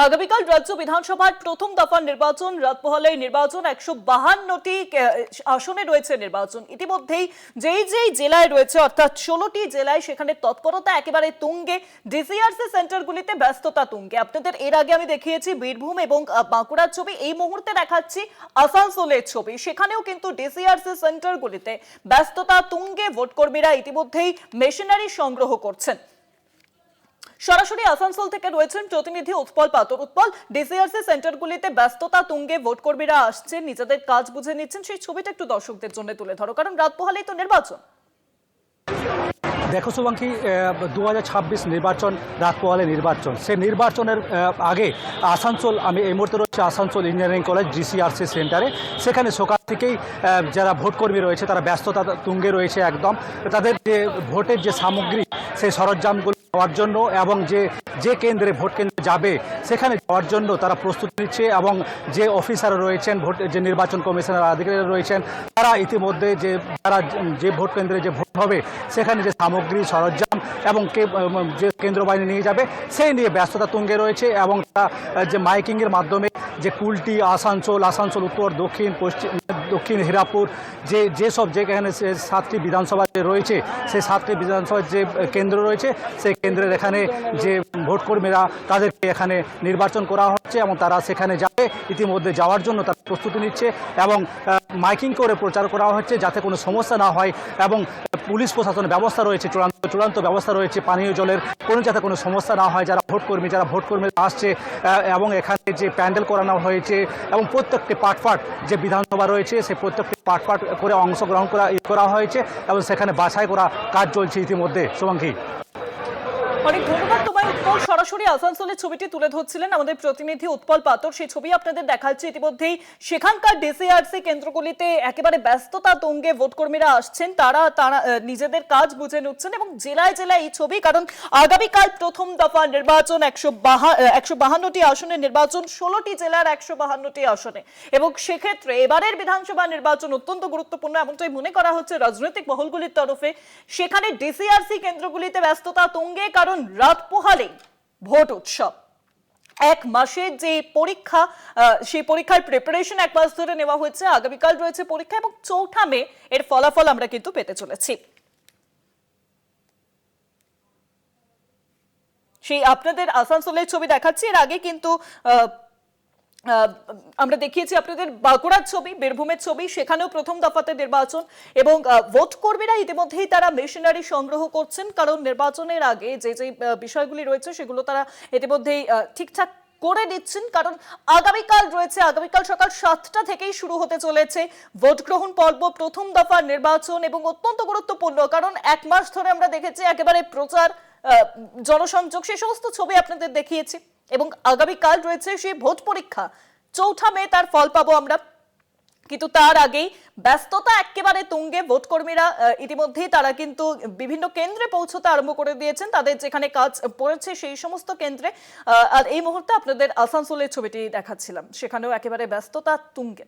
আগামীকাল রাজ্য বিধানসভার প্রথম দফার নির্বাচন, রাত পোহালে নির্বাচন, 152টি আসনে রয়েছে নির্বাচন। ইতিমধ্যেই যেই জেলায় রয়েছে অর্থাৎ 16টি জেলায় সেখানে তৎপরতা একেবারে তুঙ্গে, ডিসিআরসি সেন্টারগুলিতে ব্যস্ততা তুঙ্গে। আপনাদের এর আগে আমি দেখিয়েছি বীরভূম এবং বাঁকুড়ার ছবি, এই মুহূর্তে দেখাচ্ছি আসানসোলের ছবি। সেখানেও কিন্তু ডিসিআরসি সেন্টারগুলিতে ব্যস্ততা তুঙ্গে, ভোটকর্মীরা ইতিমধ্যেই মেশিনারি সংগ্রহ করছেন। সরাসরি আসানসোল থেকে রয়েছেন প্রতিনিধি উৎপল পাতর। উৎপল, ডিসিআরসি সেন্টারগুলিতে ব্যস্ততা তুঙ্গে, ভোটকর্মীরা আসছেন, নিজেদের কাজ বুঝে নিচ্ছেন, সেই ছবিটা একটু দর্শকদের জন্য তুলে ধরো, কারণ রাত পোহালেই তো নির্বাচন। দেখো শুভাঙ্কি, 2026 নির্বাচন, রাত পোহালে নির্বাচন। সেই নির্বাচনের আগে আসানসোল, আমি এই মুহূর্তে রয়েছে আসানসোল ইঞ্জিনিয়ারিং কলেজ ডিসিআরসি সেন্টারে। সেখানে সকাল থেকেই যারা ভোটকর্মী রয়েছে তারা ব্যস্ততা তুঙ্গে রয়েছে একদম। তাদের যে ভোটের যে সামগ্রী, সেই সরঞ্জামগুলো যাওয়ার জন্য এবং যে কেন্দ্রে ভোট কেন্দ্রে যাবে সেখানে যাওয়ার জন্য তারা প্রস্তুতি নিচ্ছে। এবং যে অফিসার রয়েছেন, যে নির্বাচন কমিশনের আধিকারিক রয়েছেন, তারা ইতিমধ্যে যে ভোট কেন্দ্রে যে ভোট হবে সেখানে যে সামগ্রী, সরঞ্জাম এবং যে কেন্দ্র বাহিনী নিয়ে যাবে সেই নিয়ে ব্যস্ততা তুঙ্গে রয়েছে। এবং তারা যে মাইকিংয়ের মাধ্যমে যে কুলটি, আসানসোল উত্তর, দক্ষিণ, পশ্চিম, দক্ষিণ হীরাপুর, যেসব যেখানে 7টি বিধানসভা রয়েছে, সেই 7টি বিধানসভার যে কেন্দ্র রয়েছে সেই কেন্দ্রের এখানে যে ভোটকর্মীরা তাদেরকে এখানে নির্বাচন করা হচ্ছে এবং তারা সেখানে যাবে। ইতিমধ্যে যাওয়ার জন্য তারা প্রস্তুতি নিচ্ছে এবং মাইকিং করে প্রচার করা হচ্ছে যাতে কোনো সমস্যা না হয়। এবং পুলিশ প্রশাসনের ব্যবস্থা রয়েছে, চূড়ান্ত ব্যবস্থা রয়েছে পানীয় জলের যাতে কোনো সমস্যা না হয়। যারা ভোটকর্মী আসছে এবং এখানে যে প্যান্ডেল করানো হয়েছে এবং প্রত্যেকটি পাটপাট যে বিধানসভা রয়েছে সেই প্রত্যেকটি পাটপাট করে অংশগ্রহণ করা হয়েছে এবং সেখানে বাছাই করা কাজ চলছে ইতিমধ্যে। শুভাঙ্কি, অনেক ধন্যবাদ তোমায় উৎপল। সরাসরি আসানসোলের ছবিটি তুলে ধরছিলেন আমাদের প্রতিনিধি উৎপল পাতর। সেই ছবি আপনাদের দেখাচ্ছি। ইতিমধ্যেই সেখানকার ডিসিআরসি কেন্দ্রগুলিতে একেবারে ব্যস্ততা তুঙ্গে, ভোটকর্মীরা আসছেন, তারা নিজেদের কাজ বুঝে নিচ্ছেন এবং জেলায় জেলায় এই ছবি, কারণ আগামীকাল প্রথম দফা নির্বাচন, 152টি আসনের নির্বাচন, 16টি জেলার 152টি আসনে। এবং সেক্ষেত্রে এবারের বিধানসভা নির্বাচন অত্যন্ত গুরুত্বপূর্ণ এমনটাই মনে করা হচ্ছে রাজনৈতিক মহলগুলির তরফে। সেখানে ডিসিআরসি কেন্দ্রগুলিতে ব্যস্ততা তুঙ্গে, কারণ রাত পোহালেই ভোট উৎসব। এক মাসের যে পরীক্ষা, সেই পরীক্ষার প্রিপারেশন এক মাস ধরে নেওয়া হয়েছে। আগামীকাল রয়েছে পরীক্ষা এবং 4 মে এর ফলাফল আমরা কিন্তু পেতে চলেছি। সেই আপনাদের আসানসোলের ছবি দেখাচ্ছি। এর আগে কিন্তু আমরা দেখিয়েছি আপনাদের বাঁকুড়ার ছবি, বীরভূমের ছবি, সেখানেও প্রথম দফাতে নির্বাচন এবং ভোট কর্মীরা ইতিমধ্যেই তারা মেশিনারি সংগ্রহ করছেন, কারণ নির্বাচনের আগে যে বিষয়গুলি রয়েছে সেগুলো তারা ইতিমধ্যেই ঠিকঠাক করে দিচ্ছেন। কারণ আগামীকাল সকাল 7টা থেকেই শুরু হতে চলেছে ভোট গ্রহণ পর্ব, প্রথম দফার নির্বাচন এবং অত্যন্ত গুরুত্বপূর্ণ, কারণ এক মাস ধরে আমরা দেখেছি একেবারে প্রচার, জনসংযোগ, সেই সমস্ত ছবি আপনাদের দেখিয়েছি। এবং আগামীকাল রয়েছে সেই ভোট পরীক্ষা, 4 মে তার ফল পাবো আমরা। কিন্তু তার আগেই ব্যস্ততা একেবারে তুঙ্গে, ভোটকর্মীরা ইতিমধ্যেই তারা কিন্তু বিভিন্ন কেন্দ্রে পৌঁছতে আরম্ভ করে দিয়েছেন, তাদের যেখানে কাজ পড়েছে সেই সমস্ত কেন্দ্রে। আর এই মুহূর্তে আপনাদের আসানসোলের ছবিটি দেখাচ্ছিলাম, সেখানেও একেবারে ব্যস্ততা তুঙ্গে।